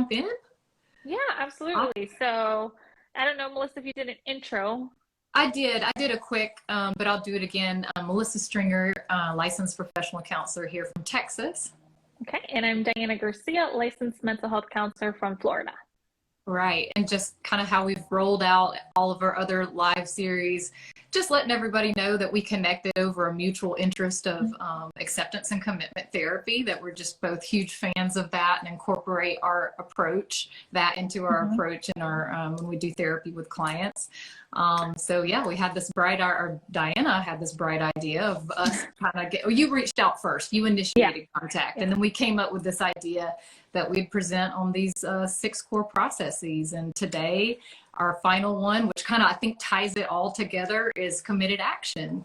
jump in? Yeah, absolutely. So I don't know, Melissa, if you did an intro. I did. I did a quick, but I'll do it again. Melissa Stringer, licensed professional counselor here from Texas. Okay. And I'm Diana Garcia, licensed mental health counselor from Florida. Right. And just kind of how we've rolled out all of our other live series, just letting everybody know that we connected over a mutual interest of acceptance and commitment therapy, that we're just both huge fans of that and incorporate our approach, that into our approach in our, when we do therapy with clients. So yeah, we had this or Diana had this bright idea of us you reached out first, you initiated contact, and then we came up with this idea that we'd present on these 6 core processes. And today, our final one, which kind of I think ties it all together, is committed action.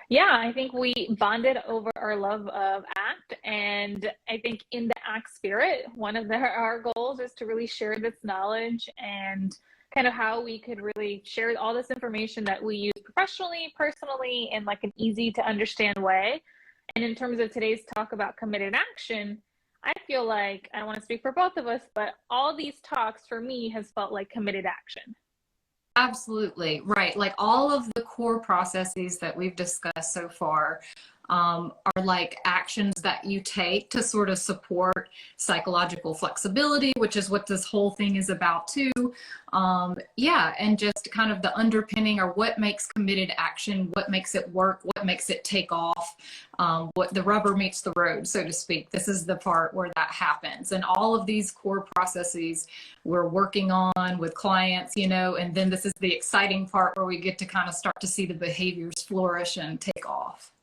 Yeah, I think we bonded over our love of ACT, and I think in the ACT spirit, one of our goals is to really share this knowledge and kind of how we could really share all this information that we use professionally, personally, in like an easy to understand way. And in terms of today's talk about committed action, I feel like, I don't want to speak for both of us, but all these talks for me has felt like committed action. Absolutely. Right. Like all of the core processes that we've discussed so far are like actions that you take to sort of support psychological flexibility, which is what this whole thing is about too. Yeah. And just kind of the underpinning, or what makes committed action, what makes it work, what makes it take off, what the rubber meets the road, so to speak. This is the part where that happens. And all of these core processes we're working on with clients, and then this is the exciting part where we get to kind of start to see the behaviors flourish and take off.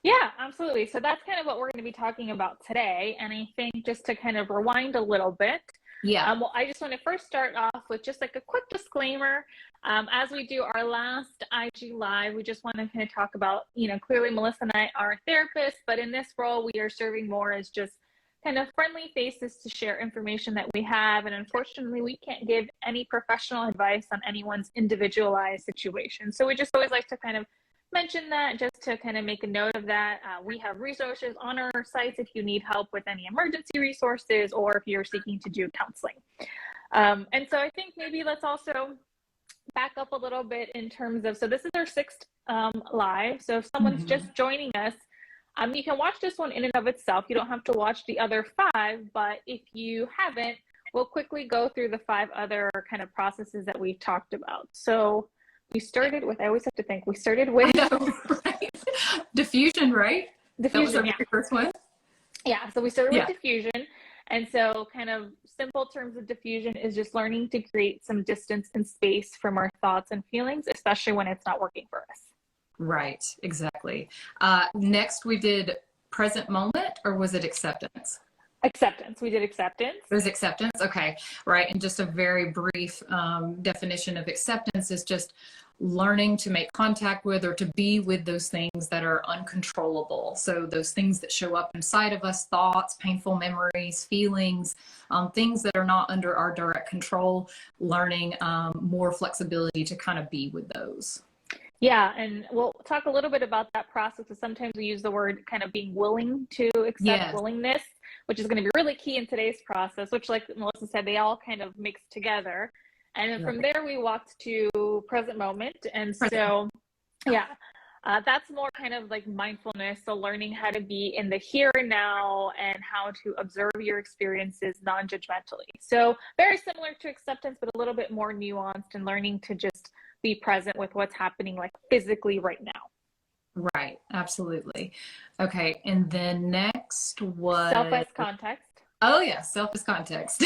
Yeah, absolutely. So that's kind of what we're going to be talking about today. And I think just to kind of rewind a little bit, well, I just want to first start off with just like a quick disclaimer. As we do our last IG Live, we just want to kind of talk about, clearly Melissa and I are therapists, but in this role, we are serving more as just kind of friendly faces to share information that we have. And unfortunately, we can't give any professional advice on anyone's individualized situation. So we just always like to kind of mention that, just to kind of make a note of that. We have resources on our sites if you need help with any emergency resources, or if you're seeking to do counseling. And so I think maybe let's also back up a little bit in terms of, so this is our 6th live. So if someone's just joining us, you can watch this one in and of itself. You don't have to watch the other 5, but if you haven't, we'll quickly go through the 5 other kind of processes that we've talked about. So we started with, I always have to think, we started with right? Diffusion, right? Diffusion, that was our first one. Yeah, so we started with diffusion. And so kind of simple terms of diffusion is just learning to create some distance and space from our thoughts and feelings, especially when it's not working for us. Right, exactly. Next we did present moment, or was it acceptance? Acceptance. We did acceptance. It was acceptance. Okay. Right. And just a very brief definition of acceptance is just learning to make contact with, or to be with, those things that are uncontrollable. So those things that show up inside of us, thoughts, painful memories, feelings, things that are not under our direct control, learning more flexibility to kind of be with those. Yeah, and we'll talk a little bit about that process, because sometimes we use the word kind of being willing to accept, willingness, which is going to be really key in today's process, which, like Melissa said, they all kind of mix together. And then from there, we walked to present moment. And so, that's more kind of like mindfulness. So learning how to be in the here and now, and how to observe your experiences non-judgmentally. So very similar to acceptance, but a little bit more nuanced, and learning to just be present with what's happening like physically right now. Right. Absolutely. Okay. And then next was self as context. Oh yeah. Self as context.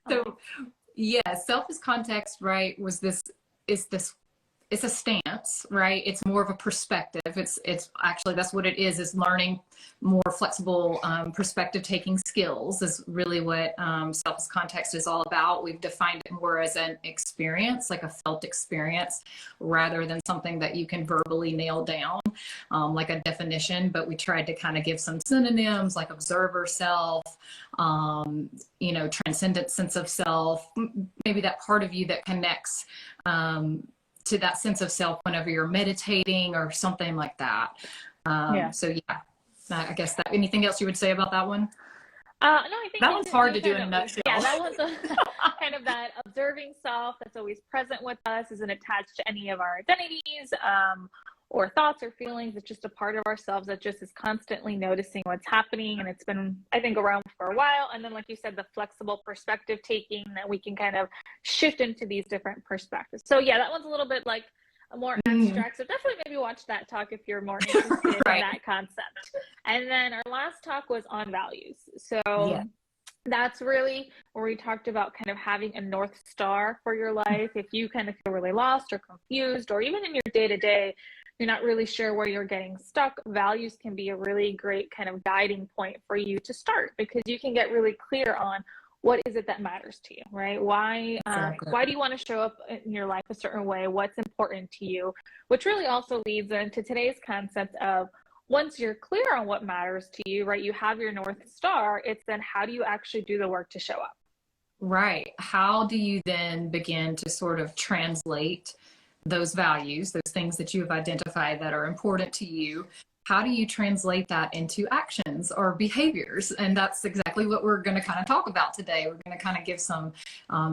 So yeah, self as context, right, it's a stance, right? It's more of a perspective. It's actually, that's what it is learning more flexible perspective taking skills is really what self as context is all about. We've defined it more as an experience, like a felt experience, rather than something that you can verbally nail down, like a definition. But we tried to kind of give some synonyms like observer self, transcendent sense of self, maybe that part of you that connects to that sense of self whenever you're meditating or something like that. So yeah, I guess that, anything else you would say about that one? No, I think That one's hard to do in a nutshell. Yeah, that one's kind of that observing self that's always present with us, isn't attached to any of our identities, or thoughts or feelings. It's just a part of ourselves that just is constantly noticing what's happening. And it's been, I think, around for a while. And then, like you said, the flexible perspective taking, that we can kind of shift into these different perspectives. So yeah, that one's a little bit like a more abstract. So definitely maybe watch that talk if you're more interested in that concept. And then our last talk was on values. So that's really where we talked about kind of having a North Star for your life. If you kind of feel really lost or confused, or even in your day-to-day, you're not really sure where you're getting stuck, values can be a really great kind of guiding point for you to start, because you can get really clear on what is it that matters to you, right? Why do you want to show up in your life a certain way? What's important to you? Which really also leads into today's concept of, once you're clear on what matters to you, right, you have your North Star, it's then how do you actually do the work to show up? Right. How do you then begin to sort of translate those values, those things that you have identified that are important to you? How do you translate that into actions or behaviors? And that's exactly what we're going to kind of talk about today. We're going to kind of give some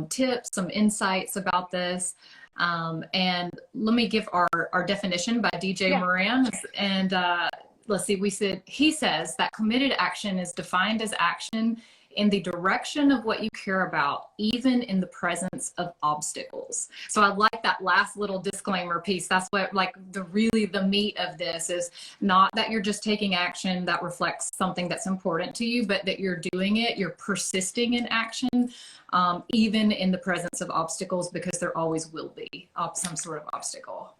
tips, some insights about this. And let me give our definition by DJ Moran. And let's see, he says that committed action is defined as action in the direction of what you care about, even in the presence of obstacles. So I like that last little disclaimer piece. That's what, like, the meat of this is not that you're just taking action that reflects something that's important to you, but that you're doing it, you're persisting in action, even in the presence of obstacles, because there always will be some sort of obstacle.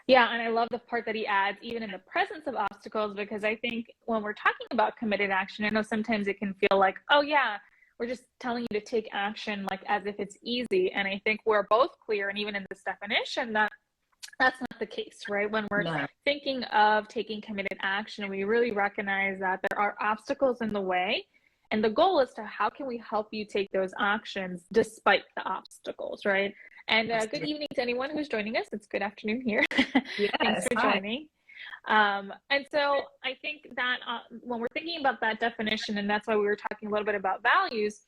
Yeah, and I love the part that he adds, even in the presence of obstacles, because I think when we're talking about committed action, I know sometimes it can feel like, oh yeah, we're just telling you to take action like as if it's easy. And I think we're both clear, and even in this definition, that that's not the case, right? When we're thinking of taking committed action, we really recognize that there are obstacles in the way. And the goal is to, how can we help you take those actions despite the obstacles, right? And good evening to anyone who's joining us. It's good afternoon here. Yes, thanks for joining. And so I think that when we're thinking about that definition, and that's why we were talking a little bit about values,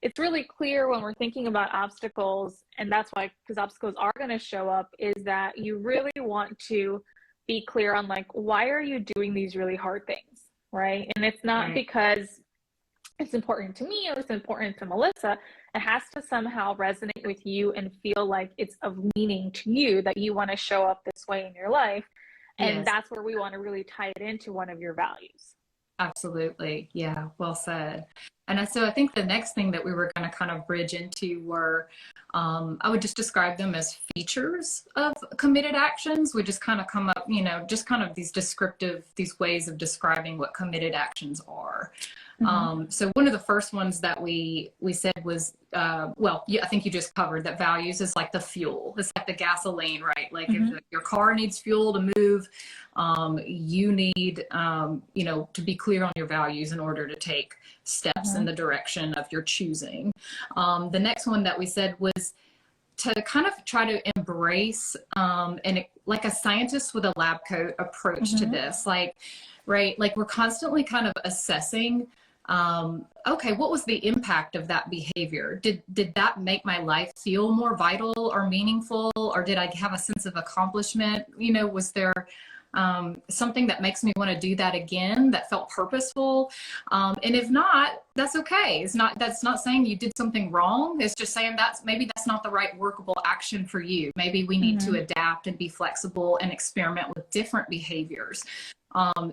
it's really clear when we're thinking about obstacles, and that's why, because obstacles are going to show up, is that you really want to be clear on, like, why are you doing these really hard things, right? And it's not because it's important to me or it's important to Melissa. It has to somehow resonate with you and feel like it's of meaning to you, that you want to show up this way in your life. And that's where we want to really tie it into one of your values. Absolutely. Yeah, well said. And so I think the next thing that we were going to kind of bridge into were, I would just describe them as features of committed actions. We just kind of come up, just kind of these ways of describing what committed actions are. So one of the first ones that we said was, I think you just covered that values is like the fuel. It's like the gasoline, right? Like if your car needs fuel to move, you need, to be clear on your values in order to take steps in the direction of your choosing. The next one that we said was to kind of try to embrace, like a scientist with a lab coat approach to this, like we're constantly kind of assessing, okay, what was the impact of that behavior? Did that make my life feel more vital or meaningful? Or did I have a sense of accomplishment? Was there something that makes me want to do that again, that felt purposeful? And if not, that's okay. That's not saying you did something wrong. It's just saying maybe that's not the right workable action for you. Maybe we need to adapt and be flexible and experiment with different behaviors.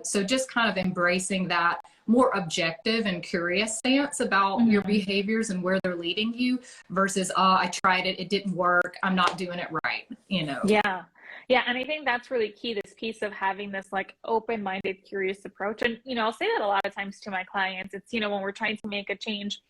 So just kind of embracing that more objective and curious stance about your behaviors and where they're leading you, versus, I tried it, it didn't work, I'm not doing it right, Yeah, and I think that's really key, this piece of having this like open-minded, curious approach. And, I'll say that a lot of times to my clients. It's, when we're trying to make a change,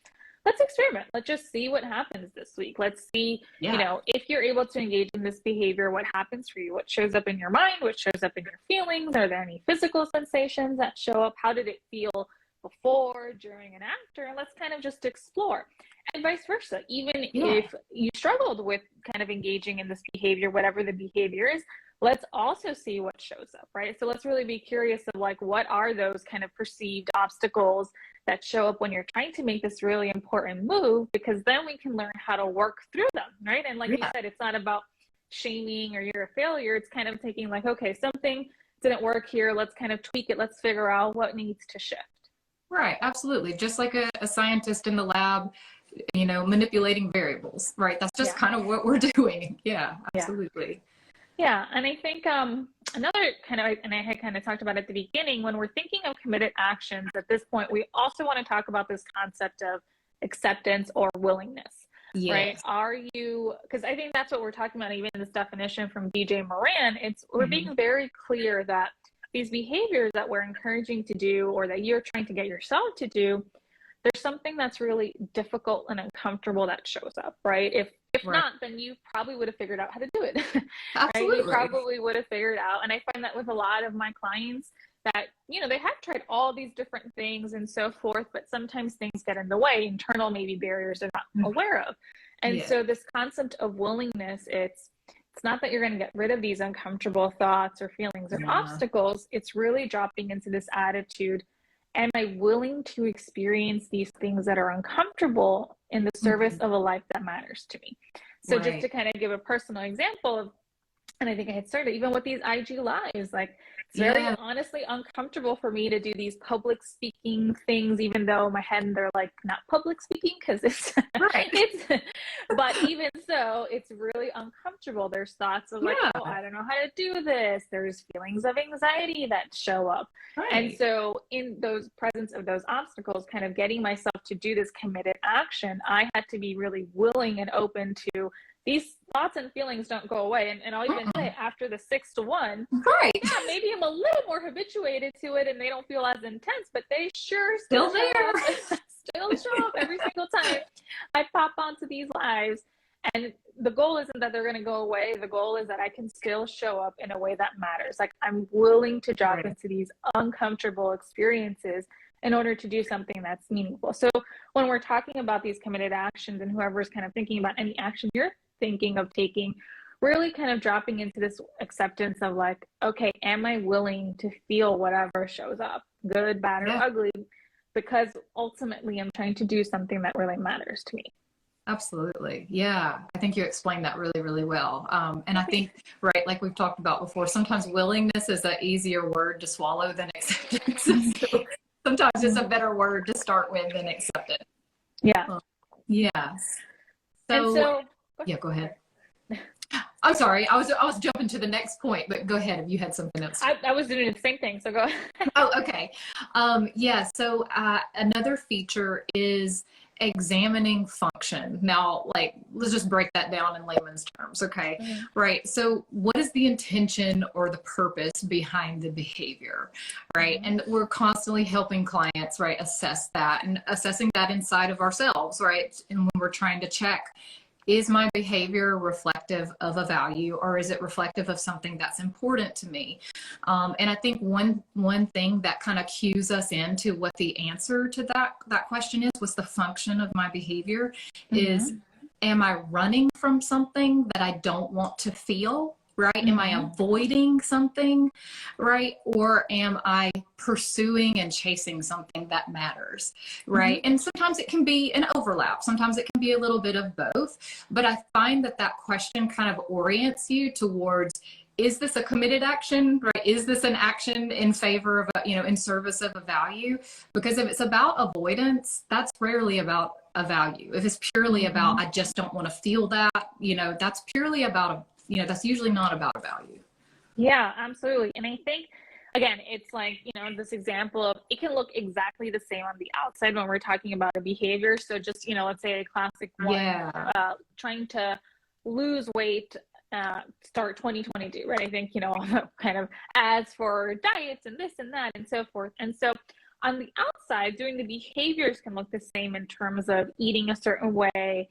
let's experiment. Let's just see what happens this week. Let's see, if you're able to engage in this behavior, what happens for you? What shows up in your mind? What shows up in your feelings? Are there any physical sensations that show up? How did it feel before, during, and after? And let's kind of just explore. And vice versa. Even if you struggled with kind of engaging in this behavior, whatever the behavior is, let's also see what shows up, right? So let's really be curious of like, what are those kind of perceived obstacles that show up when you're trying to make this really important move, because then we can learn how to work through them, right? And like you said, it's not about shaming or you're a failure. It's kind of taking like, okay, something didn't work here. Let's kind of tweak it. Let's figure out what needs to shift. Right, absolutely. Just like a scientist in the lab, manipulating variables, right? That's just kind of what we're doing. Yeah, absolutely. Yeah, and I think another kind of, and I had kind of talked about at the beginning, when we're thinking of committed actions at this point, we also want to talk about this concept of acceptance or willingness, right? Are you, because I think that's what we're talking about, even in this definition from DJ Moran, we're being very clear that these behaviors that we're encouraging to do, or that you're trying to get yourself to do, there's something that's really difficult and uncomfortable that shows up, right? If not, then you probably would have figured out how to do it. Absolutely. Right? You probably would have figured out. And I find that with a lot of my clients that, they have tried all these different things and so forth, but sometimes things get in the way, internal maybe barriers they're not aware of. And so this concept of willingness, it's not that you're going to get rid of these uncomfortable thoughts or feelings or obstacles. It's really dropping into this attitude. Am I willing to experience these things that are uncomfortable in the service of a life that matters to me? So just to kind of give a personal example of, and I think I had started even with these IG lives, like it's very honestly uncomfortable for me to do these public speaking things, even though my head they're like not public speaking because it's but even so, it's really uncomfortable. There's thoughts of like, oh, I don't know how to do this. There's feelings of anxiety that show up. And so in those presence of those obstacles, kind of getting myself to do this committed action, I had to be really willing and open to these thoughts and feelings don't go away. And I'll even say after the 6 to 1, maybe I'm a little more habituated to it and they don't feel as intense, but they sure still show up every single time I pop onto these lives. And the goal isn't that they're going to go away. The goal is that I can still show up in a way that matters. Like I'm willing to drop into these uncomfortable experiences in order to do something that's meaningful. So when we're talking about these committed actions, and whoever's kind of thinking about any action you're thinking of taking, really kind of dropping into this acceptance of like, okay, am I willing to feel whatever shows up, good, bad, or ugly? Because ultimately I'm trying to do something that really matters to me. Absolutely. Yeah. I think you explained that really, really well. And I think, like we've talked about before, sometimes willingness is an easier word to swallow than acceptance. So sometimes it's a better word to start with than acceptance. Yes. So go ahead. I'm sorry. I was jumping to the next point, but go ahead if you had something else. I was doing the same thing, so go ahead. Oh, okay. So another feature is examining function. Now, like, let's just break that down in layman's terms, okay? Right. So what is the intention or the purpose behind the behavior, right? And we're constantly helping clients, right, assess that and assessing that inside of ourselves, right? And when we're trying to check, is my behavior reflective of a value, or is it reflective of something that's important to me? And I think one thing that kind of cues us into what the answer to that question is, what's the function of my behavior, is, am I running from something that I don't want to feel? Right? Am I avoiding something, right? Or am I pursuing and chasing something that matters, right? And sometimes it can be an overlap. Sometimes it can be a little bit of both. But I find that question kind of orients you towards, is this a committed action, right? Is this an action in favor of, in service of a value? Because if it's about avoidance, that's rarely about a value. If it's purely about, I just don't want to feel that, that's purely about that's usually not about a value. Yeah, absolutely. And I think, again, it's like, this example of, it can look exactly the same on the outside when we're talking about a behavior. So just, let's say a classic one, trying to lose weight, start 2022, right? I think, kind of ads for diets and this and that and so forth. And so on the outside, doing the behaviors can look the same in terms of eating a certain way,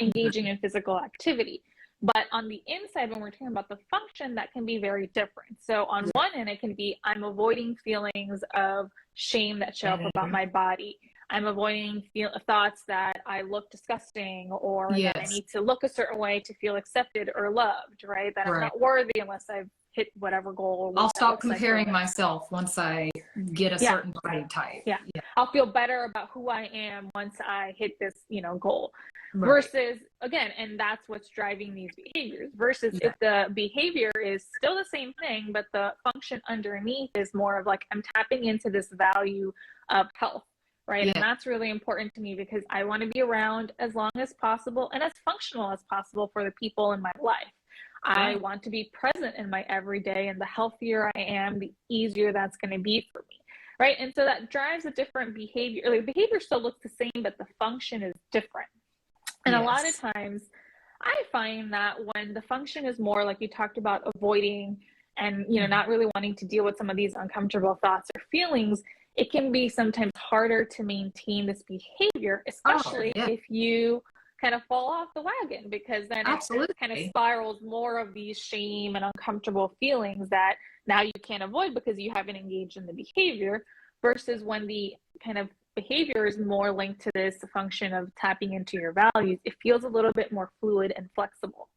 engaging in physical activity. But on the inside, when we're talking about the function, that can be very different. So on one end, it can be, I'm avoiding feelings of shame that show up about my body. I'm avoiding thoughts that I look disgusting, or that I need to look a certain way to feel accepted or loved, right? That I'm not worthy unless I've hit whatever goal. I'll stop comparing myself once I get a certain body type. Yeah. I'll feel better about who I am once I hit this, goal. Versus, again, and that's what's driving these behaviors, versus if the behavior is still the same thing, but the function underneath is more of like, I'm tapping into this value of health, right? And that's really important to me because I want to be around as long as possible and as functional as possible for the people in my life. I want to be present in my everyday, and the healthier I am, the easier that's going to be for me, right? And so that drives a different behavior. Like, the behavior still looks the same, but the function is different. And a lot of times I find that when the function is more like you talked about, avoiding and, not really wanting to deal with some of these uncomfortable thoughts or feelings, it can be sometimes harder to maintain this behavior, especially if you kind of fall off the wagon, because then it kind of spirals more of these shame and uncomfortable feelings that now you can't avoid because you haven't engaged in the behavior, versus when the kind of behavior is more linked to this function of tapping into your values, it feels a little bit more fluid and flexible.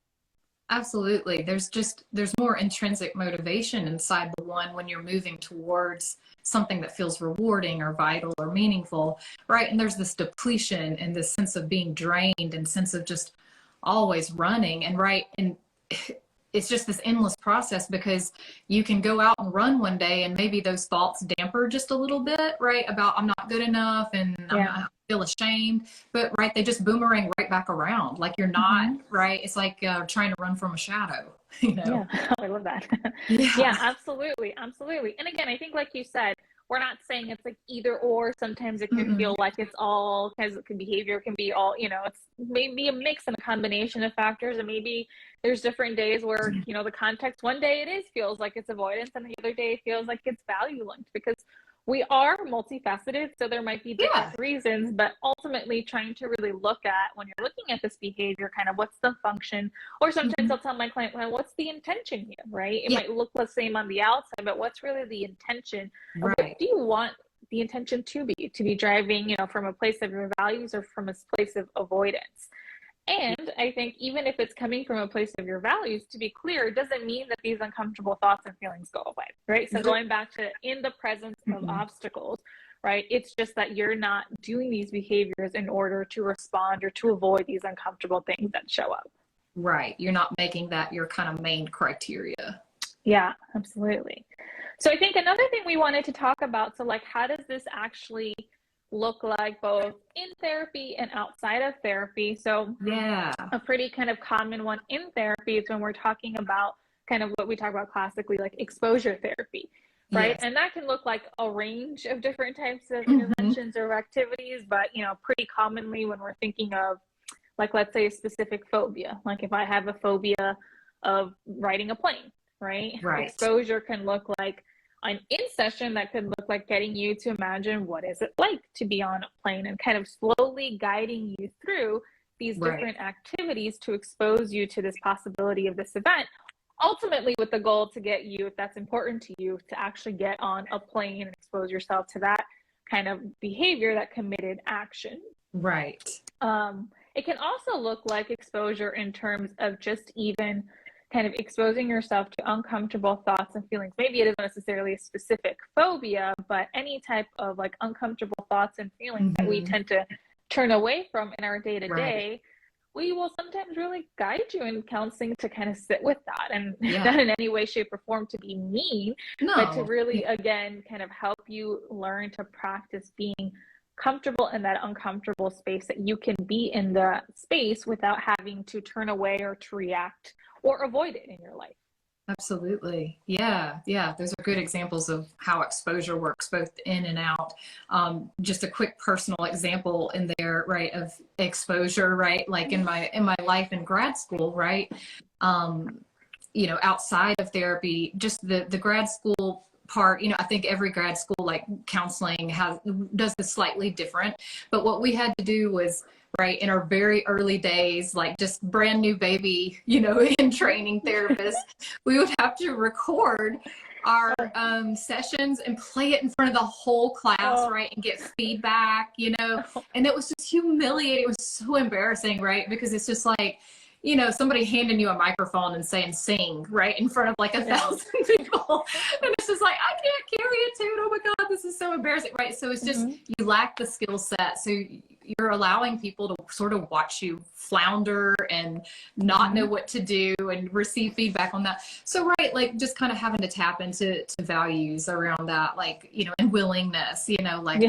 Absolutely. There's more intrinsic motivation inside the one when you're moving towards something that feels rewarding or vital or meaningful, right? And there's this depletion and this sense of being drained and sense of just always running, and it's just this endless process, because you can go out and run one day and maybe those thoughts damper just a little bit, right? About I'm not good enough and I feel ashamed, but they just boomerang right back around. Like you're not, right? It's like trying to run from a shadow, Yeah, I love that. Yeah, absolutely. Absolutely. And again, I think like you said, we're not saying it's like either or. Sometimes it can feel like it's all, because behavior can be all, it's maybe a mix and a combination of factors. And maybe there's different days where, the context, one day feels like it's avoidance, and the other day feels like it's value linked, because we are multifaceted. So there might be different reasons, but ultimately trying to really look at, when you're looking at this behavior, kind of what's the function, or sometimes I'll tell my client, well, what's the intention here, right? It might look the same on the outside, but what's really the intention? What do you want the intention to be driving, from a place of your values or from a place of avoidance? And I think even if it's coming from a place of your values, to be clear, it doesn't mean that these uncomfortable thoughts and feelings go away, right? So going back to in the presence of obstacles, right? It's just that you're not doing these behaviors in order to respond or to avoid these uncomfortable things that show up. Right. You're not making that your kind of main criteria. Yeah, absolutely. So I think another thing we wanted to talk about, so like, how does this actually look like both in therapy and outside of therapy? So a pretty kind of common one in therapy is when we're talking about kind of what we talk about classically, like exposure therapy, right? And that can look like a range of different types of interventions or activities, but pretty commonly when we're thinking of, like, let's say a specific phobia, like if I have a phobia of riding a plane, right? Exposure can look like an in-session that could look like getting you to imagine what is it like to be on a plane, and kind of slowly guiding you through these different activities to expose you to this possibility of this event, ultimately with the goal to get you, if that's important to you, to actually get on a plane and expose yourself to that kind of behavior, that committed action. It can also look like exposure in terms of just even kind of exposing yourself to uncomfortable thoughts and feelings. Maybe it isn't necessarily a specific phobia, but any type of like uncomfortable thoughts and feelings that we tend to turn away from in our day-to-day. We will sometimes really guide you in counseling to kind of sit with that, and not in any way, shape, or form to be mean, but to really, again, kind of help you learn to practice being comfortable in that uncomfortable space, that you can be in the space without having to turn away or to react or avoid it in your life. Absolutely. Yeah. Those are good examples of how exposure works both in and out. Just a quick personal example in there, right, of exposure, right? Like in my life in grad school, right? Outside of therapy, just the grad school part, I think every grad school, like counseling does this slightly different, but what we had to do was, right, in our very early days, like just brand new baby, in training therapists, we would have to record our sessions and play it in front of the whole class, right, and get feedback, and it was just humiliating. It was so embarrassing, right, because it's just like, somebody handing you a microphone and saying sing right in front of like 1,000 people. And it's just like, I can't carry a tune. Oh my God, this is so embarrassing, right? So it's just, you lack the skill set. So you're allowing people to sort of watch you flounder and not know what to do and receive feedback on that. So, right, like just kind of having to tap into values around that, like, and willingness, like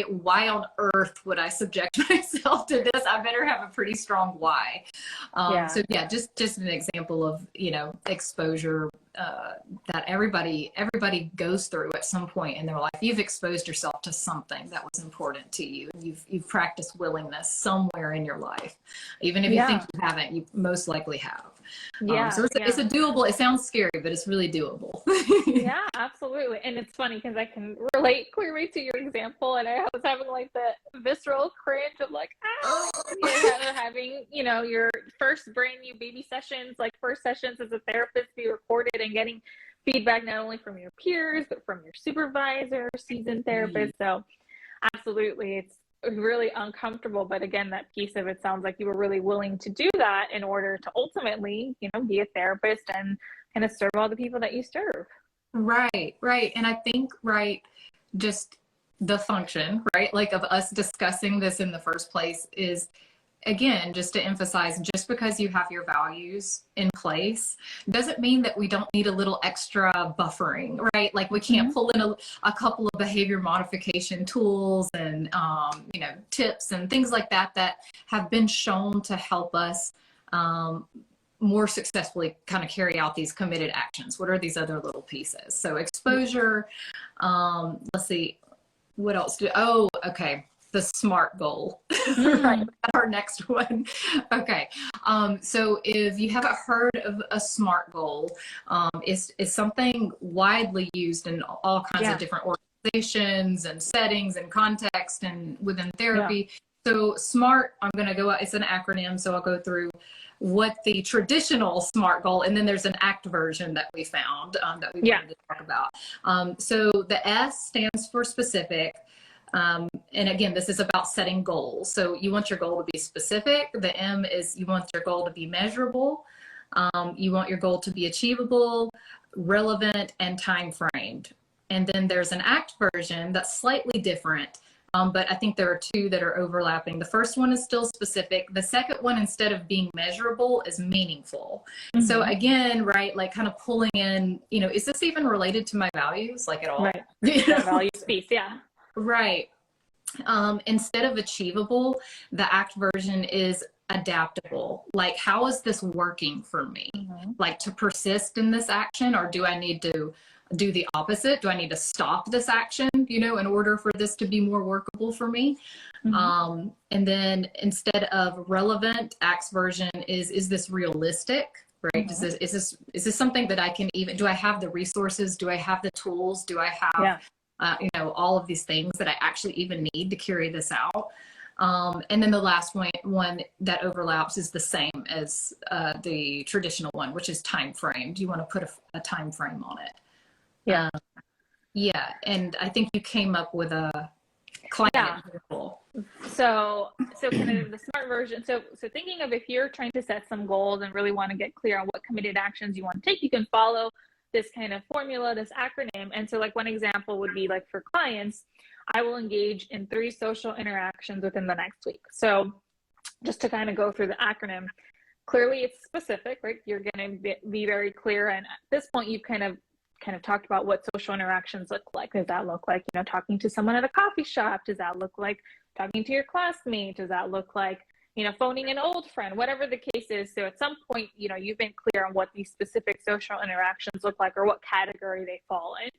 why on earth would I subject myself to this? I better have a pretty strong why. So yeah, just an example of, exposure that everybody goes through at some point in their life. You've exposed yourself to something that was important to you. You've practiced willingness somewhere in your life. Even if you think you haven't, you most likely have. So it's a doable, it sounds scary, but it's really doable. Yeah, absolutely. And it's funny because I can relate clearly to your example, and I was having like the visceral cringe of like, you're having, your first brand new baby sessions, like first sessions as a therapist, be recorded and getting feedback not only from your peers, but from your supervisor, seasoned therapist. So absolutely, it's really uncomfortable. But again, that piece of it sounds like you were really willing to do that in order to ultimately, be a therapist and kind of serve all the people that you serve. Right. And I think, just the function, like of us discussing this in the first place is, again, just to emphasize, just because you have your values in place doesn't mean that we don't need a little extra buffering, right? Like we can't pull in a couple of behavior modification tools and, tips and things like that have been shown to help us more successfully kind of carry out these committed actions. What are these other little pieces? So exposure, let's see, what else okay. The SMART goal, right? Our next one. Okay. So if you haven't heard of a SMART goal, it's something widely used in all kinds of different organizations and settings and context and within therapy. So SMART, I'm going to go, it's an acronym. So I'll go through what the traditional SMART goal, and then there's an ACT version that we found that we wanted to talk about. So the S stands for specific. And again, this is about setting goals. So you want your goal to be specific. The M is you want your goal to be measurable. You want your goal to be achievable, relevant, and time framed. And then there's an ACT version that's slightly different. But I think there are two that are overlapping. The first one is still specific. The second one, instead of being measurable, is meaningful. So again, like kind of pulling in, is this even related to my values, like at all? Right. Values piece, Right. Instead of achievable, the ACT version is adaptable. Like, how is this working for me? Like, to persist in this action, or do I need to do the opposite? Do I need to stop this action, in order for this to be more workable for me? And then instead of relevant, ACT's version is this realistic? Right? Is this something that I can even, do I have the resources? Do I have the tools? Do I have all of these things that I actually even need to carry this out? And then the last one that overlaps is the same as the traditional one, which is time frame. Do you want to put a time frame on it? And I think you came up with a client example. So kind of the SMART version. So thinking of, if you're trying to set some goals and really want to get clear on what committed actions you want to take, you can follow this kind of formula, this acronym. And so like one example would be like for clients, I will engage in 3 social interactions within the next week. So just to kind of go through the acronym, clearly it's specific, right? You're going to be very clear. And at this point, you've kind of talked about what social interactions look like. Does that look like, talking to someone at a coffee shop? Does that look like talking to your classmate? Does that look like, phoning an old friend? Whatever the case is. So at some point, you've been clear on what these specific social interactions look like or what category they fall in.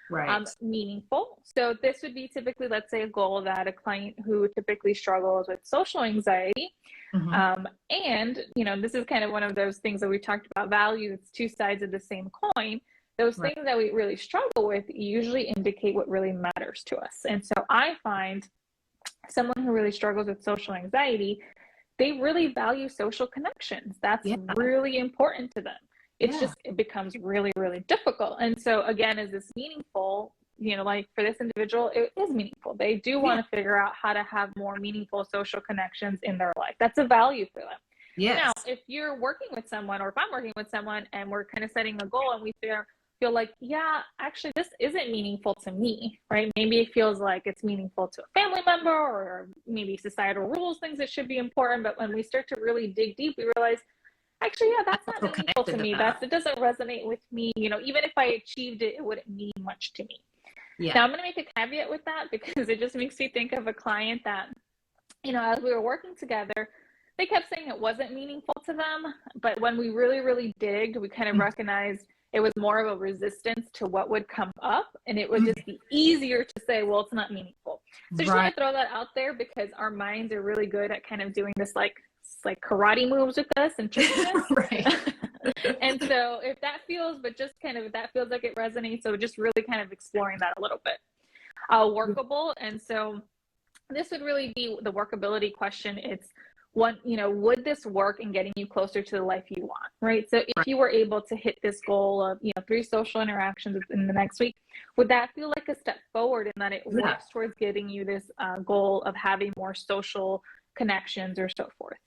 Right. Meaningful. So this would be typically, let's say, a goal that a client who typically struggles with social anxiety. And, this is kind of one of those things that we talked about, value. It's 2 sides of the same coin. Those things that we really struggle with usually indicate what really matters to us. And so I find someone who really struggles with social anxiety, they really value social connections. That's really important to them. It's just, it becomes really, really difficult. And so again, is this meaningful? Like for this individual, it is meaningful. They do want to figure out how to have more meaningful social connections in their life. That's a value for them. Yes. Now, if you're working with someone, or if I'm working with someone and we're kind of setting a goal and we feel like, yeah, actually this isn't meaningful to me, right? Maybe it feels like it's meaningful to a family member, or maybe societal rules, things that should be important. But when we start to really dig deep, we realize, actually, yeah, that's not meaningful to me. It doesn't resonate with me. You know, even if I achieved it, it wouldn't mean much to me. Yeah. Now I'm going to make a caveat with that, because it just makes me think of a client that, you know, as we were working together, they kept saying it wasn't meaningful to them. But when we really, really digged, we kind of recognized it was more of a resistance to what would come up. And it would just be easier to say, well, it's not meaningful. So I just want to throw that out there, because our minds are really good at kind of doing this like karate moves with us and tricking us. Right. And so if that feels, but just kind of, if that feels like it resonates, so just really kind of exploring that a little bit. Workable. And so this would really be the workability question. It's what, you know, would this work in getting you closer to the life you want, right? So if you were able to hit this goal of, you know, 3 social interactions in the next week, would that feel like a step forward in that it works towards getting you this goal of having more social connections or so forth?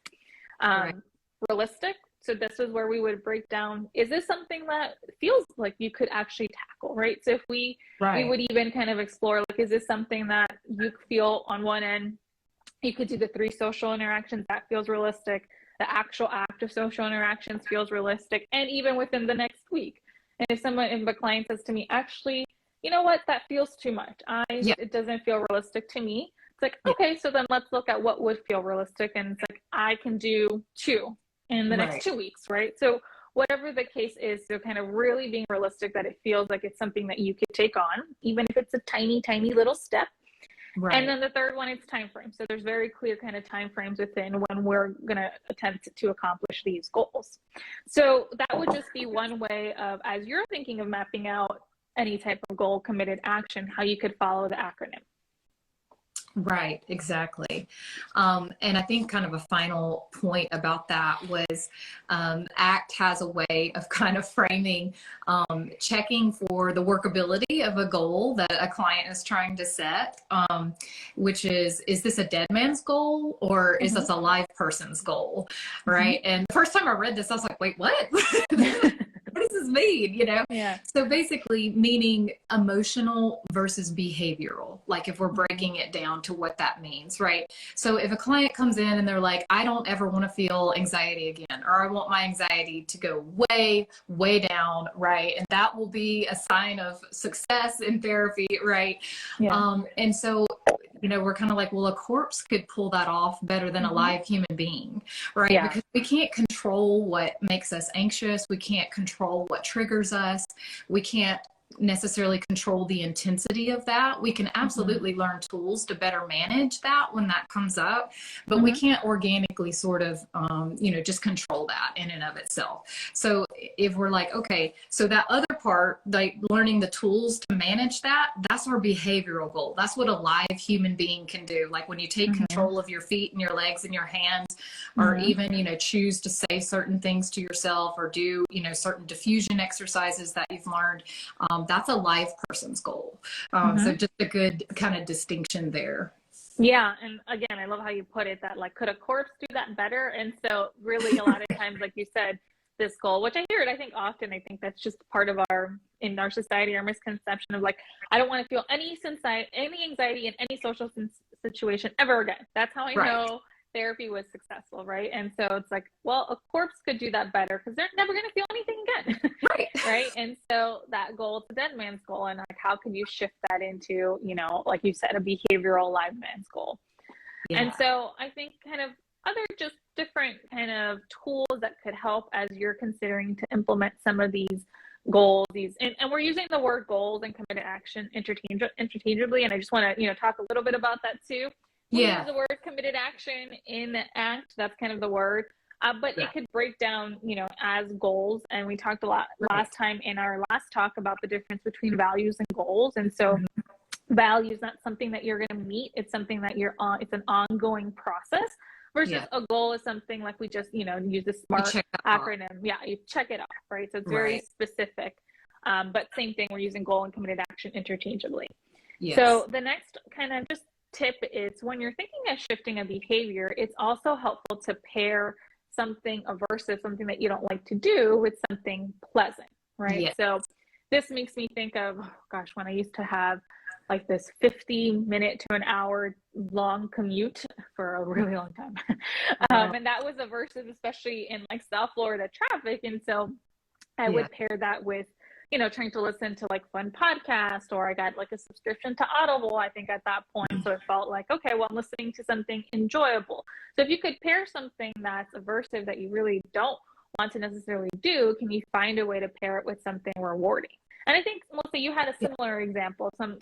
Realistic. So this is where we would break down, is this something that feels like you could actually tackle, right? So if we would even kind of explore, like, is this something that you feel on one end, you could do the 3 social interactions, that feels realistic. The actual act of social interactions feels realistic. And even within the next week. And if a client says to me, actually, you know what, that feels too much. It doesn't feel realistic to me. It's like, okay, so then let's look at what would feel realistic. And it's like, I can do 2 in the next 2 weeks, right? So whatever the case is, so kind of really being realistic that it feels like it's something that you could take on, even if it's a tiny, tiny little step. And then the third one is time frame. So there's very clear kind of time frames within when we're going to attempt to accomplish these goals. So that would just be one way of, as you're thinking of mapping out any type of goal committed action, how you could follow the acronym. Right, exactly. And I think kind of a final point about that was ACT has a way of kind of framing, checking for the workability of a goal that a client is trying to set, which is this a dead man's goal, or is this a live person's goal, right? And the first time I read this, I was like, wait, what? What does this mean? You know? Yeah. So basically meaning emotional versus behavioral, like if we're breaking it down to what that means, right? So if a client comes in and they're like, I don't ever want to feel anxiety again, or I want my anxiety to go way, way down, right? And that will be a sign of success in therapy, right? Yeah. And so, you know, we're kind of like, well, a corpse could pull that off better than a live human being, right? Yeah. Because we can't control what makes us anxious. We can't control what triggers us. We can't necessarily control the intensity of that. We can absolutely learn tools to better manage that when that comes up, but we can't organically sort of, you know, just control that in and of itself. So if we're like, okay, so that other part, like learning the tools to manage that, that's our behavioral goal. That's what a live human being can do. Like when you take control of your feet and your legs and your hands, or even, you know, choose to say certain things to yourself, or do, you know, certain diffusion exercises that you've learned. That's a live person's goal. So just a good kind of distinction there. Yeah. And again, I love how you put it, that like, could a corpse do that better? And so really a lot of times, like you said, this goal, which I hear it, I think often, I think that's just part of in our society, our misconception of like, I don't want to feel any anxiety in any social situation ever again. That's how I know therapy was successful, right? And so it's like, well, a corpse could do that better because they're never going to feel anything again. Right. And so that goal, it's a dead man's goal. And like, how can you shift that into, you know, like you said, a behavioral live man's goal? Yeah. And so I think kind of other just different kind of tools that could help as you're considering to implement some of these goals, and we're using the word goals and committed action interchangeably. And I just want to, you know, talk a little bit about that too. We use the word committed action in the ACT. That's kind of the word. But it could break down, you know, as goals. And we talked a lot last time in our last talk about the difference between values and goals. And so values, not something that you're going to meet. It's something that you're on. It's an ongoing process versus a goal is something like we just, you know, use the SMART acronym. Yeah, you check it off, right? So it's very specific. But same thing, we're using goal and committed action interchangeably. Yes. So the next kind of just tip is when you're thinking of shifting a behavior, it's also helpful to pair something aversive, something that you don't like to do, with something pleasant, right? Yes. So this makes me think of, oh gosh, when I used to have like this 50-minute to an hour long commute for a really long time. And that was aversive, especially in like South Florida traffic. And so I would pair that with, you know, trying to listen to like fun podcasts, or I got like a subscription to Audible, I think, at that point. So it felt like, okay, well, I'm listening to something enjoyable. So if you could pair something that's aversive that you really don't want to necessarily do, can you find a way to pair it with something rewarding? And I think, Melissa, you had a similar example, some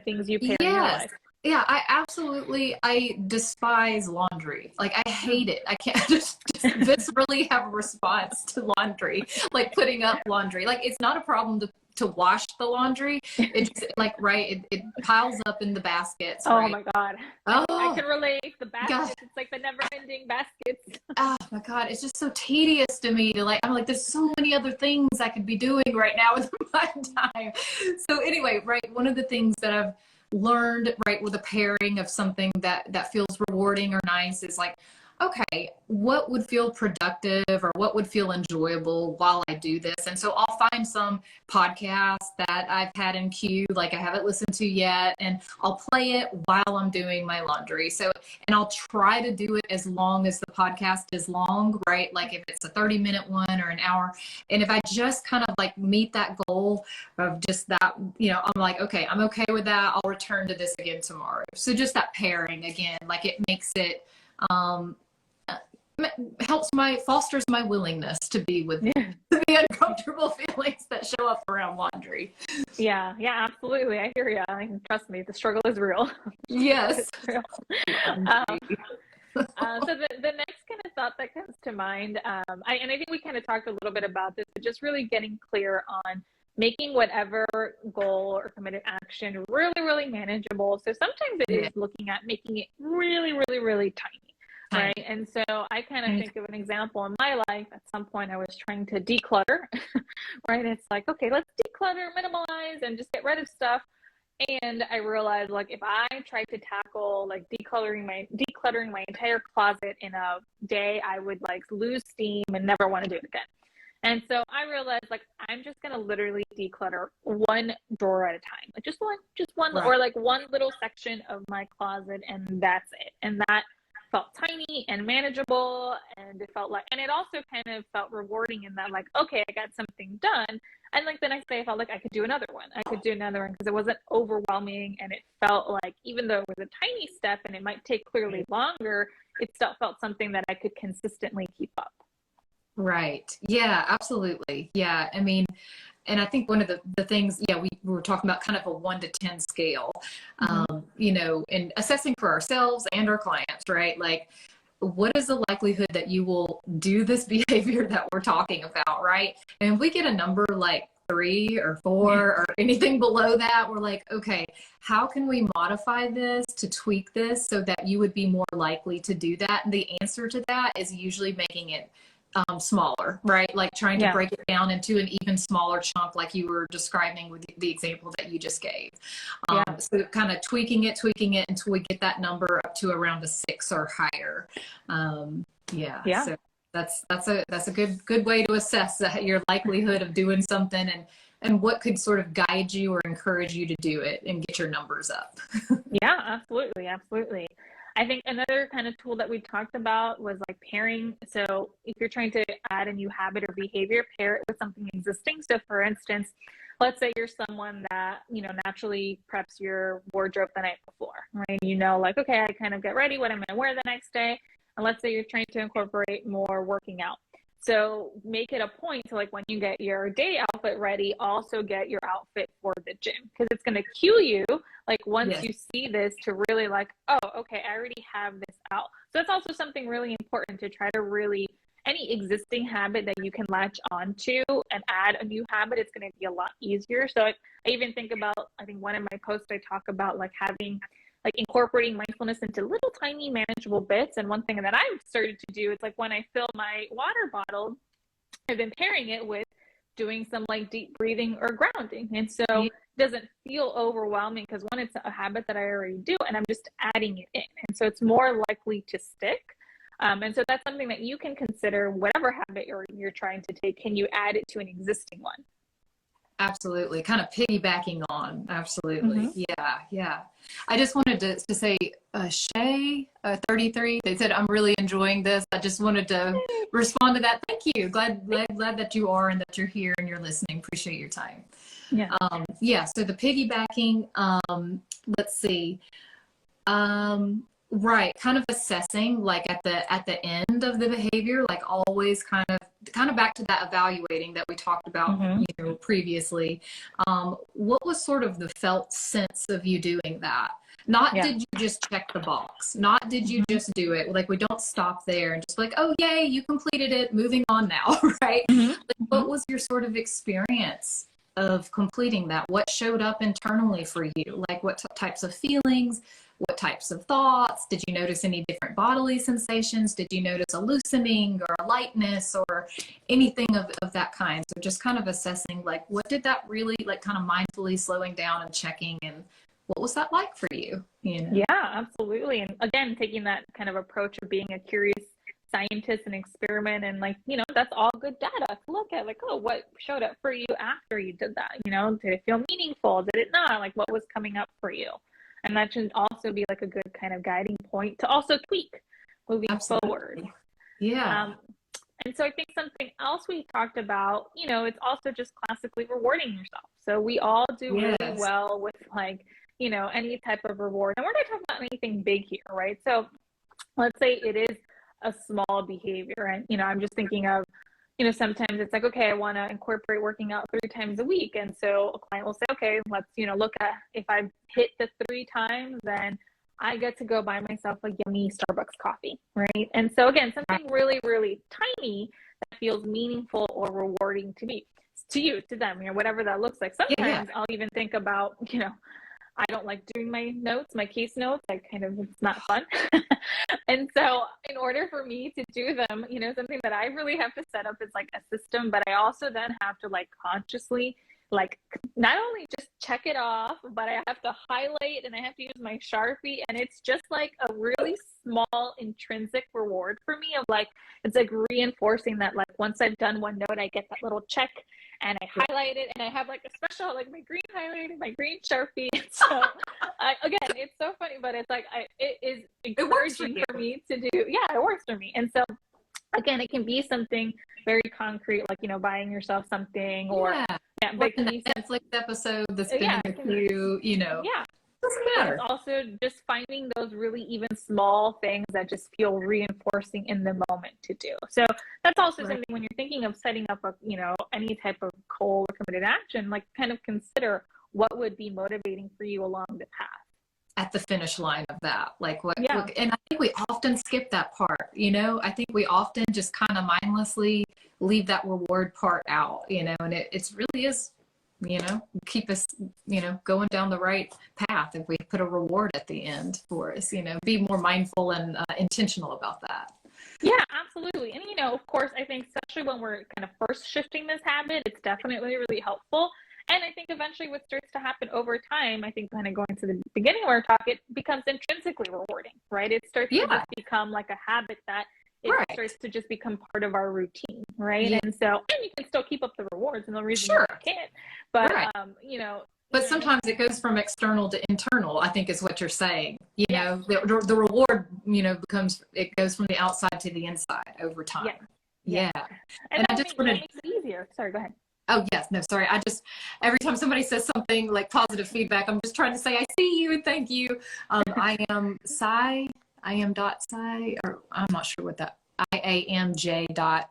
things you pair in your life. Yeah, I despise laundry. Like, I hate it. I can't just viscerally have a response to laundry, like putting up laundry. Like, it's not a problem to wash the laundry. It's like, it piles up in the baskets. Oh my God. Oh, I can relate. The baskets, it's like the never ending baskets. Oh my God. It's just so tedious to me to I'm like, there's so many other things I could be doing right now with my time. So anyway, one of the things that I've learned, with a pairing of something that feels rewarding or nice is like, okay, what would feel productive or what would feel enjoyable while I do this? And so I'll find some podcast that I've had in queue, like I haven't listened to yet, and I'll play it while I'm doing my laundry. So, and I'll try to do it as long as the podcast is long, right? Like if it's a 30-minute one or an hour. And if I just kind of like meet that goal of just that, you know, I'm like, okay, I'm okay with that. I'll return to this again tomorrow. So just that pairing again, like it makes it, fosters my willingness to be with the uncomfortable feelings that show up around laundry. Yeah, absolutely. I hear you. Trust me, the struggle is real. Yes. Real. So the next kind of thought that comes to mind, I think we kind of talked a little bit about this, but just really getting clear on making whatever goal or committed action really, really manageable. So sometimes it is looking at making it really, really, really tiny. Right. And so I kind of think of an example in my life. At some point I was trying to declutter, right? It's like, okay, let's declutter, minimalize, and just get rid of stuff. And I realized, like, if I tried to tackle like decluttering my entire closet in a day, I would like lose steam and never want to do it again. And so I realized, like, I'm just going to literally declutter one drawer at a time, like just one, or like one little section of my closet, and that's it. And that felt tiny and manageable, and it felt like, and it also kind of felt rewarding in that, like, okay, I got something done. And like the next day I felt like I could do another one because it wasn't overwhelming, and it felt like, even though it was a tiny step and it might take clearly longer, it still felt something that I could consistently keep up. Right. Yeah, absolutely. Yeah. I mean, and I think one of the things, we were talking about kind of a 1 to 10 scale, you know, and assessing for ourselves and our clients, right? Like, what is the likelihood that you will do this behavior that we're talking about, right? And if we get a number like 3 or 4 or anything below that, we're like, okay, how can we modify this to tweak this so that you would be more likely to do that? And the answer to that is usually making it smaller, right? Like trying to break it down into an even smaller chunk, like you were describing with the example that you just gave. So kind of tweaking it until we get that number up to around a 6 or higher. So that's a good way to assess your likelihood of doing something, and what could sort of guide you or encourage you to do it and get your numbers up. Yeah, absolutely. I think another kind of tool that we talked about was like pairing. So if you're trying to add a new habit or behavior, pair it with something existing. So for instance, let's say you're someone that, you know, naturally preps your wardrobe the night before, right? You know, like, okay, I kind of get ready what I'm going to wear the next day. And let's say you're trying to incorporate more working out. So make it a point to, like, when you get your day outfit ready, also get your outfit for the gym, because it's going to cue you, like, once you see this, to really like, oh, okay, I already have this out. So that's also something really important, to try to really, any existing habit that you can latch onto and add a new habit, it's going to be a lot easier. So I even think about, I think one of my posts I talk about like having, like, incorporating mindfulness into little tiny manageable bits. And one thing that I've started to do is, like, when I fill my water bottle, I've been pairing it with doing some like deep breathing or grounding. And so it doesn't feel overwhelming, because one, it's a habit that I already do, and I'm just adding it in. And so it's more likely to stick. And so that's something that you can consider. Whatever habit you're trying to take, can you add it to an existing one? Absolutely. Kind of piggybacking on. Absolutely. Mm-hmm. Yeah. I just wanted to say, Shay, 33, they said, I'm really enjoying this. I just wanted to respond to that. Thank you. Glad that you are and that you're here and you're listening. Appreciate your time. Yeah. So the piggybacking, let's see. Right, kind of assessing like at the end of the behavior, like always kind of back to that evaluating that we talked about, previously. What was sort of the felt sense of you doing that? Not did you just check the box? Not did you just do it? Like we don't stop there and just like, oh yay, you completed it, moving on now, right? Like, what was your sort of experience of completing that? What showed up internally for you? Like what types of feelings? What types of thoughts? Did you notice any different bodily sensations? Did you notice a loosening or a lightness or anything of that kind? So just kind of assessing like what did that really, like kind of mindfully slowing down and checking, and what was that like for you? Yeah, absolutely. And again, taking that kind of approach of being a curious scientist and experiment, and like, that's all good data to look at, like, oh, what showed up for you after you did that? Did it feel meaningful? Did it not? Like, what was coming up for you? And that should also be like a good kind of guiding point to also tweak moving forward. Yeah. And so I think something else we talked about, it's also just classically rewarding yourself. So we all do really well with like, any type of reward. And we're not talking about anything big here, right? So let's say it is a small behavior. And, I'm just thinking of, sometimes it's like, okay, I want to incorporate working out 3 times a week. And so a client will say, okay, let's, look at if I've hit the 3 times, then I get to go buy myself a yummy Starbucks coffee, right? And so again, something really, really tiny that feels meaningful or rewarding to me, to you, to them, whatever that looks like. Sometimes I'll even think about, I don't like doing my notes, my case notes. It's not fun. And so in order for me to do them, something that I really have to set up is like a system, but I also then have to like consciously, like not only just check it off, but I have to highlight and I have to use my Sharpie. And it's just like a really small intrinsic reward for me of like, it's like reinforcing that, like once I've done one note, I get that little check and I highlight it and I have like a special, like my green highlighter, my green Sharpie. So again, it's so funny, but it's like, it is encouraging for me to do. Yeah, it works for me. And so again, it can be something very concrete, like, buying yourself something or like the Netflix episode that's been with you, Yeah. Doesn't matter. It's also just finding those really even small things that just feel reinforcing in the moment to do. So that's also something when you're thinking of setting up a, any type of goal or committed action, like kind of consider what would be motivating for you along the path. At the finish line of that, like and I think we often skip that part, I think we often just kind of mindlessly leave that reward part out, and it's really is, keep us, going down the right path if we put a reward at the end for us, be more mindful and intentional about that. Yeah, absolutely. And, of course, I think especially when we're kind of first shifting this habit, it's definitely really helpful. And I think eventually what starts to happen over time, I think kind of going to the beginning of our talk, it becomes intrinsically rewarding, right? It starts to just become like a habit that it starts to just become part of our routine, right? And so, and you can still keep up the rewards, and no reason why you can't. But, but sometimes it goes from external to internal, I think is what you're saying. The reward, it goes from the outside to the inside over time. Yeah. And I just want to make it easier. Sorry, go ahead. Oh, yes. No, sorry. Every time somebody says something like positive feedback, I'm just trying to say, I see you and thank you. I am or I'm not sure what that, IAMJ.psy.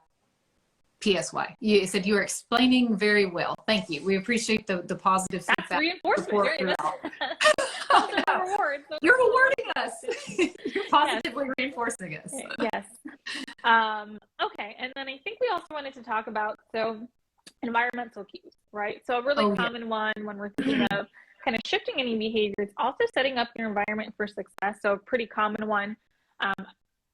You said you were explaining very well. Thank you. We appreciate the positive feedback. That's reinforcement. You're rewarding us. You're positively reinforcing us. Yes. Okay. And then I think we also wanted to talk about, environmental cues, right? So a really common one when we're thinking of kind of shifting any behavior, it's also setting up your environment for success. So a pretty common one, and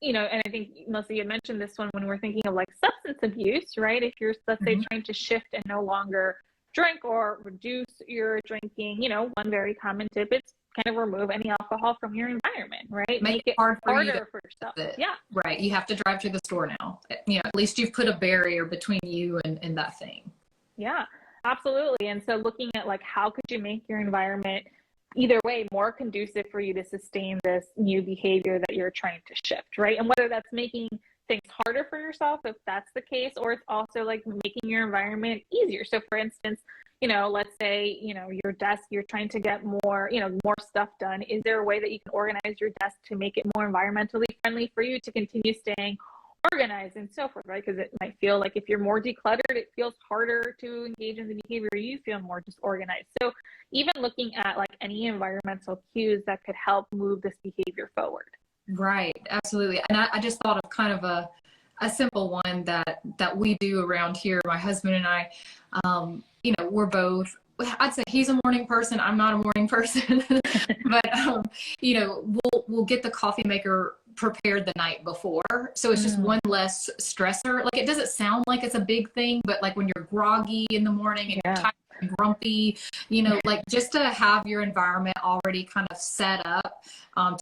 I think Melissa, you had mentioned this one when we're thinking of like substance abuse, right? If you're, let's say, trying to shift and no longer drink or reduce your drinking, one very common tip is kind of remove any alcohol from your environment, right? Make it hard for you for yourself. Yeah. Right. You have to drive to the store now. You know, at least you've put a barrier between you and that thing. Yeah, absolutely. And so looking at like, how could you make your environment either way more conducive for you to sustain this new behavior that you're trying to shift, right? And whether that's making things harder for yourself, if that's the case, or it's also like making your environment easier. So for instance, you know, let's say, you know, your desk, you're trying to get more, you know, more stuff done. Is there a way that you can organize your desk to make it more environmentally friendly for you to continue staying organized and so forth, right? Because it might feel like if you're more decluttered, it feels harder to engage in the behavior. You feel more disorganized. So even looking at like any environmental cues that could help move this behavior forward. Right, absolutely. And I just thought of kind of a simple one that we do around here. My husband and I, you know, we're both, I'd say he's a morning person. I'm not a morning person, but you know, we'll get the coffee maker prepared the night before. So it's just one less stressor. Like, it doesn't sound like it's a big thing, but like when you're groggy in the morning and you're tired and grumpy, you know, like just to have your environment already kind of set up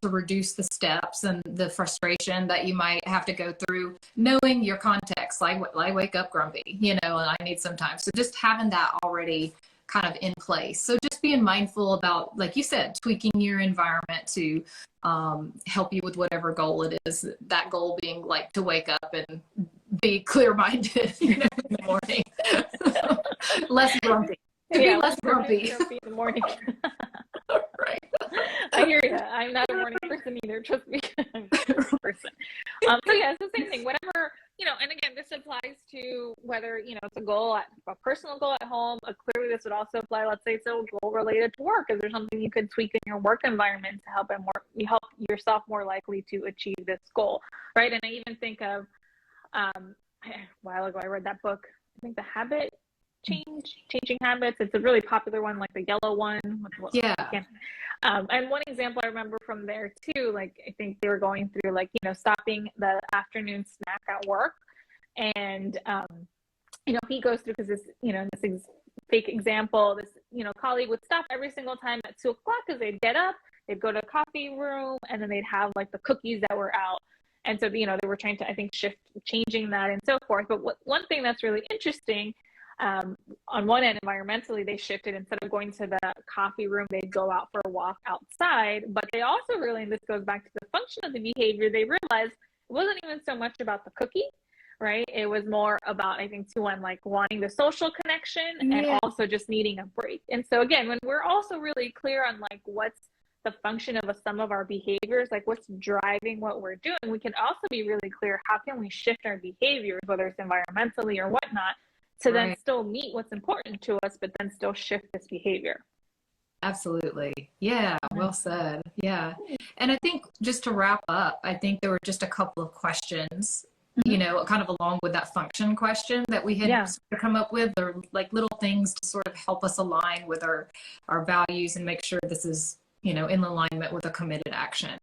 to reduce the steps and the frustration that you might have to go through, knowing your context, like I wake up grumpy, you know, and I need some time. So just having that already kind of in place. So just being mindful about, like you said, tweaking your environment to help you with whatever goal it is. That goal being like to wake up and be clear-minded, you know, in the morning. Less grumpy. To be less grumpy in the morning. Right. I hear you. I'm not a morning person either. Trust me. I'm a morning person. So yeah, it's the same thing. Whatever, you know, and again, this applies to whether, you know, it's a personal goal at home. Clearly, this would also apply, let's say it's a goal related to work. Is there something you could tweak in your work environment to help help yourself more likely to achieve this goal, right? And I even think of, a while ago, I read that book, I think Changing Habits. It's a really popular one, like the yellow one. And one example I remember from there too, like I think they were going through like, you know, stopping the afternoon snack at work. And, you know, he goes through, because this, you know, this fake example, this, you know, colleague would stop every single time at 2:00 because they'd get up, they'd go to a coffee room, and then they'd have like the cookies that were out. And so, you know, they were trying to, I think, changing that and so forth. But one thing that's really interesting, on one end, environmentally, they shifted. Instead of going to the coffee room, they'd go out for a walk outside. But they also really, and this goes back to the function of the behavior, they realized it wasn't even so much about the cookie, right? It was more about, I think, like wanting the social connection and also just needing a break. And so again, when we're also really clear on like what's the function of some of our behaviors, like what's driving what we're doing, we can also be really clear, how can we shift our behaviors, whether it's environmentally or whatnot, to then still meet what's important to us, but then still shift this behavior. Absolutely. Yeah. Well said. Yeah. And I think just to wrap up, I think there were just a couple of questions, you know, kind of along with that function question that we had sort of come up with, or like little things to sort of help us align with our values and make sure this is, you know, in alignment with a committed action.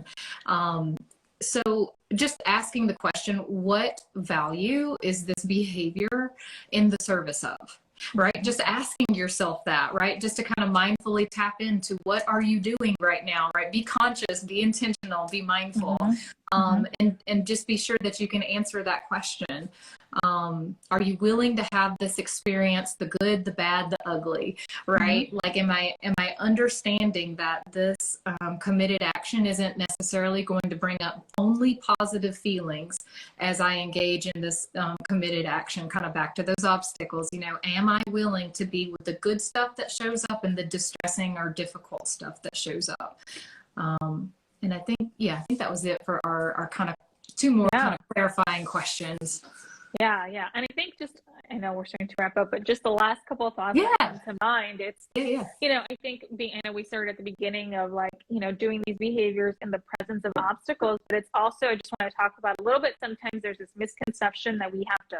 So just asking the question, what value is this behavior in the service of, right? Just asking yourself that, right? Just to kind of mindfully tap into what are you doing right now, right? Be conscious, be intentional, be mindful, and just be sure that you can answer that question. Are you willing to have this experience, the good, the bad, the ugly, right? Like, am I understanding that this committed action isn't necessarily going to bring up only positive feelings as I engage in this committed action? Kind of back to those obstacles, you know, am I willing to be with the good stuff that shows up and the distressing or difficult stuff that shows up? And I think that was it for our kind of two more kind of clarifying questions. Yeah. And I think I know we're starting to wrap up, but just the last couple of thoughts that come to mind, it's, you know, I think I know we started at the beginning of like, you know, doing these behaviors in the presence of obstacles, but it's also, I just want to talk about a little bit, sometimes there's this misconception that we have to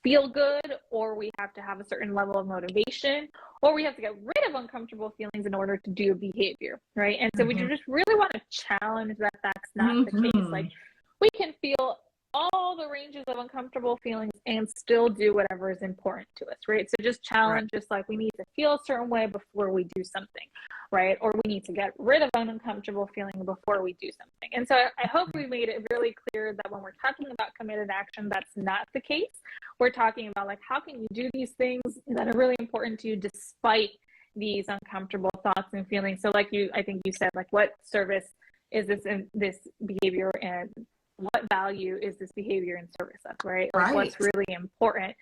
feel good, or we have to have a certain level of motivation, or we have to get rid of uncomfortable feelings in order to do a behavior, right? And so we just really want to challenge that that's not the case. Like, we can feel all the ranges of uncomfortable feelings and still do whatever is important to us, right? So just challenge, just like we need to feel a certain way before we do something. right? Or we need to get rid of an uncomfortable feeling before we do something. And so I hope we made it really clear that when we're talking about committed action, that's not the case. We're talking about like, how can you do these things that are really important to you despite these uncomfortable thoughts and feelings? So like I think you said, like, what service is this behavior, and what value is this behavior in service of, right? Like what's really important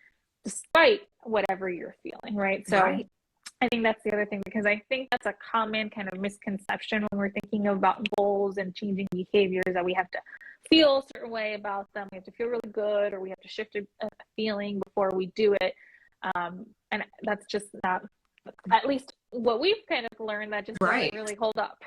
despite whatever you're feeling, right? So I think that's the other thing, because I think that's a common kind of misconception when we're thinking about goals and changing behaviors, that we have to feel a certain way about them. We have to feel really good, or we have to shift a feeling before we do it. And that's just not, at least what we've kind of learned, that just doesn't really hold up.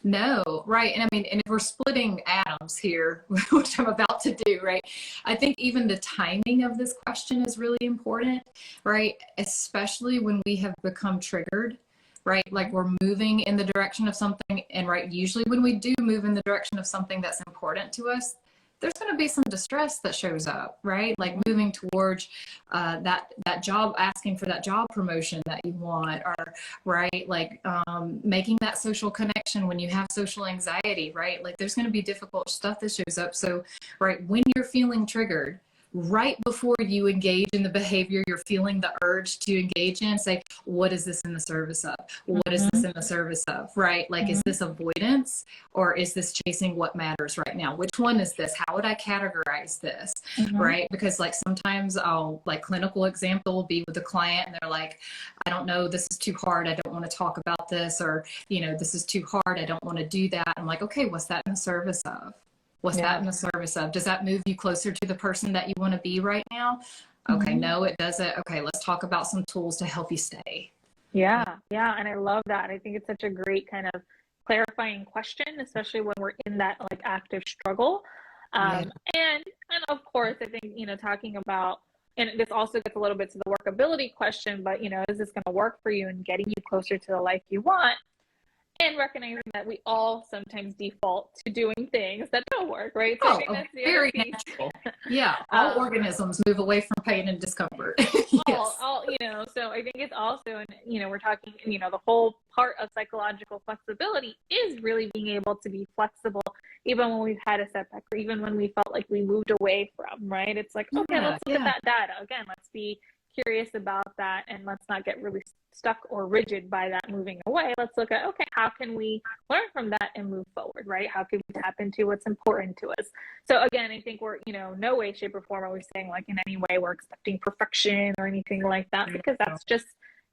No, right. And I mean, and if we're splitting atoms here, which I'm about to do, right? I think even the timing of this question is really important, right? Especially when we have become triggered, right? Like we're moving in the direction of something, and usually when we do move in the direction of something that's important to us, there's going to be some distress that shows up, right? Like moving towards that job, asking for that job promotion that you want, or like making that social connection when you have social anxiety, right? Like there's going to be difficult stuff that shows up. So, when you're feeling triggered, right before you engage in the behavior you're feeling the urge to engage in, say, what is this in the service of? What is this in the service of, right? Like, is this avoidance, or is this chasing what matters right now? Which one is this? How would I categorize this, right? Because like sometimes clinical example will be with a client and they're like, I don't know, this is too hard. I don't want to talk about this, or, this is too hard. I don't want to do that. I'm like, okay, what's that in the service of? What's that in the service of? Does that move you closer to the person that you want to be right now? Okay, no, it doesn't. Okay, let's talk about some tools to help you stay. Yeah. And I love that. I think it's such a great kind of clarifying question, especially when we're in that like active struggle. And of course, I think, talking about, and this also gets a little bit to the workability question, but, is this going to work for you and getting you closer to the life you want? And recognizing that we all sometimes default to doing things that don't work, right? So I think that's the very other piece. natural. Yeah, all organisms move away from pain and discomfort. Yes. So I think it's also, and we're talking, the whole part of psychological flexibility is really being able to be flexible, even when we've had a setback, or even when we felt like we moved away from, right? It's like, okay, let's look at that data again. Let's be curious about that, and let's not get really stuck or rigid by that moving away. Let's look at, okay, how can we learn from that and move forward, right? How can we tap into what's important to us? So again, I think we're, no way, shape, or form are we saying like in any way we're expecting perfection or anything like that, because that's just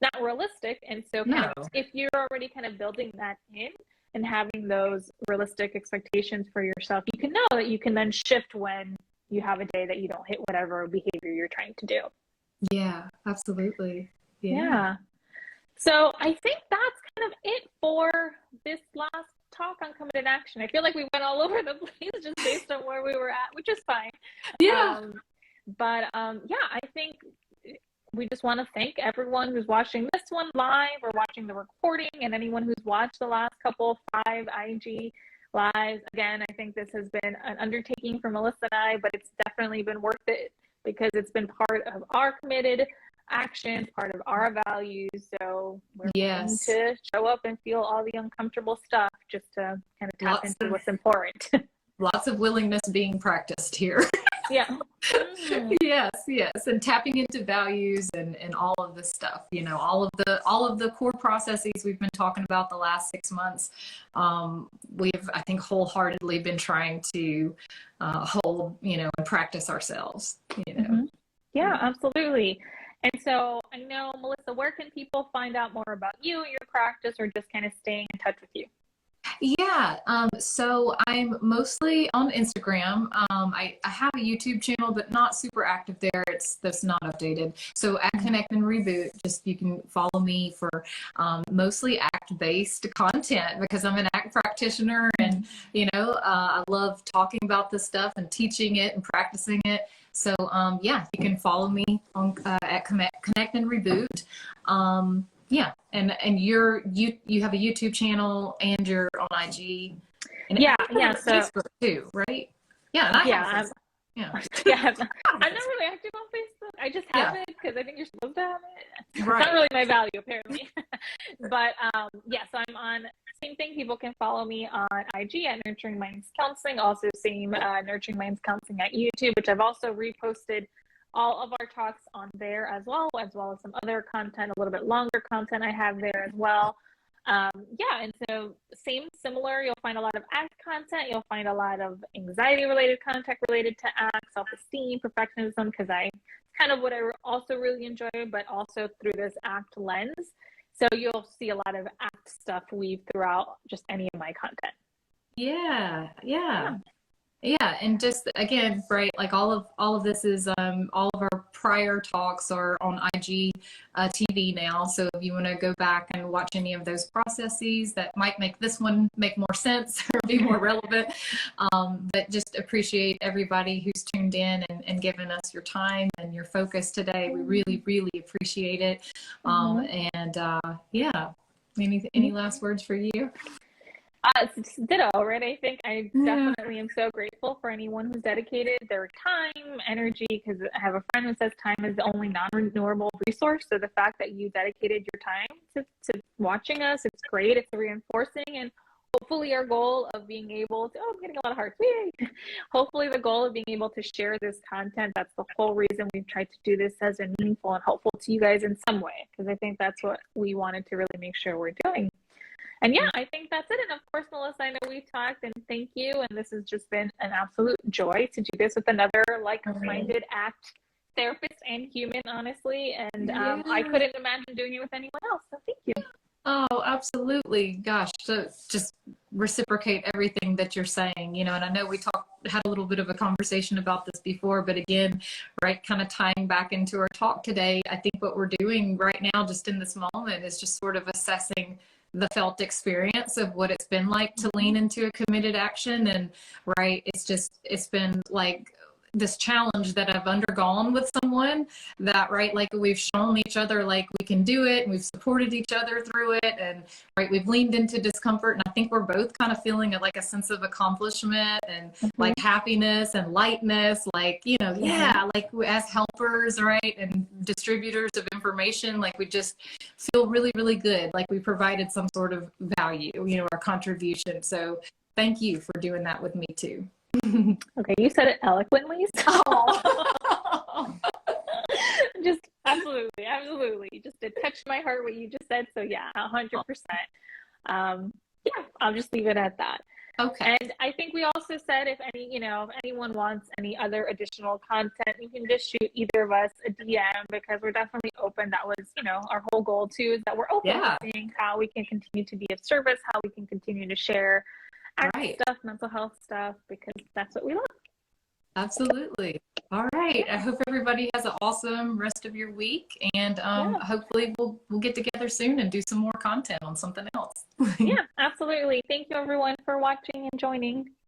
not realistic. And so kind of, if you're already kind of building that in and having those realistic expectations for yourself, you can know that you can then shift when you have a day that you don't hit whatever behavior you're trying to do. Yeah, absolutely. Yeah. So I think that's kind of it for this last talk on committed action. I feel like we went all over the place just based on where we were at, which is fine. Yeah. I think we just want to thank everyone who's watching this one live or watching the recording, and anyone who's watched the last couple 5 IG lives. Again, I think this has been an undertaking for Melissa and I, but it's definitely been worth it, because it's been part of our committed action, part of our values. So we're willing to show up and feel all the uncomfortable stuff just to kind of tap into what's important. Lots of willingness being practiced here. Yeah. Yes. And tapping into values and all of this stuff, all of the core processes we've been talking about the last 6 months. We've, I think, wholeheartedly been trying to hold, and practice ourselves, Yeah, absolutely. And so I know, Melissa, where can people find out more about you, your practice, or just kind of staying in touch with you? Yeah, so I'm mostly on Instagram. I have a YouTube channel, but not super active there. That's not updated. So at Connect and Reboot, just you can follow me for mostly ACT-based content, because I'm an ACT practitioner, and I love talking about this stuff and teaching it and practicing it. So you can follow me on at Connect and Reboot. And you have a YouTube channel and you're on IG. And so Facebook too, right? Yeah, and I have Facebook. I'm not really active on Facebook. I just have it because I think you're supposed to have it. It's not really my value, apparently. But yeah, so I'm on same thing. People can follow me on IG at Nurturing Minds Counseling. Also, same Nurturing Minds Counseling at YouTube, which I've also reposted all of our talks on there as well as some other content, a little bit longer content I have there as well. Yeah, and so similar, you'll find a lot of ACT content. You'll find a lot of anxiety-related content related to ACT, self-esteem, perfectionism, because it's kind of what I also really enjoy, but also through this ACT lens. So you'll see a lot of ACT stuff weave throughout just any of my content. Yeah, and just again, right, like all of this is all of our prior talks are on IG TV now. So if you want to go back and watch any of those processes that might make this one make more sense or be more relevant, but just appreciate everybody who's tuned in and given us your time and your focus today. We really, really appreciate it. And yeah, any last words for you? It's ditto, right? I think I definitely am so grateful for anyone who's dedicated their time, energy, because I have a friend who says time is the only non-renewable resource. So the fact that you dedicated your time to watching us, it's great. It's reinforcing. And hopefully our goal of being able to, I'm getting a lot of hearts. Yay! Hopefully the goal of being able to share this content, that's the whole reason we've tried to do this, has been meaningful and helpful to you guys in some way, because I think that's what we wanted to really make sure we're doing. And yeah, I think that's it. And of course, Melissa, I know we've talked, and thank you. And this has just been an absolute joy to do this with another like-minded ACT therapist and human, honestly. And I couldn't imagine doing it with anyone else. So thank you. Oh, absolutely. Gosh, so just reciprocate everything that you're saying, you know, and I know we had a little bit of a conversation about this before, but again, right, kind of tying back into our talk today, I think what we're doing right now, just in this moment, is just sort of assessing the felt experience of what it's been like to lean into a committed action. And right, it's been like this challenge that I've undergone with someone that, right, like we've shown each other like we can do it, and we've supported each other through it, and right, we've leaned into discomfort, and I think we're both kind of feeling like a sense of accomplishment and like happiness and lightness, like, you know, like as helpers, right, and distributors of information, like we just feel really, really good, like we provided some sort of value, you know, our contribution. So thank you for doing that with me too. Okay, you said it eloquently. So. Just absolutely. Just it touched my heart what you just said. So yeah, 100%. Yeah, I'll just leave it at that. Okay. And I think we also said if anyone wants any other additional content, you can just shoot either of us a DM, because we're definitely open. That was, our whole goal too, is that we're open to seeing how we can continue to be of service, how we can continue to share stuff, mental health stuff, because that's what we love. Absolutely. All right. I hope everybody has an awesome rest of your week, and hopefully we'll get together soon and do some more content on something else. Yeah, absolutely. Thank you everyone for watching and joining.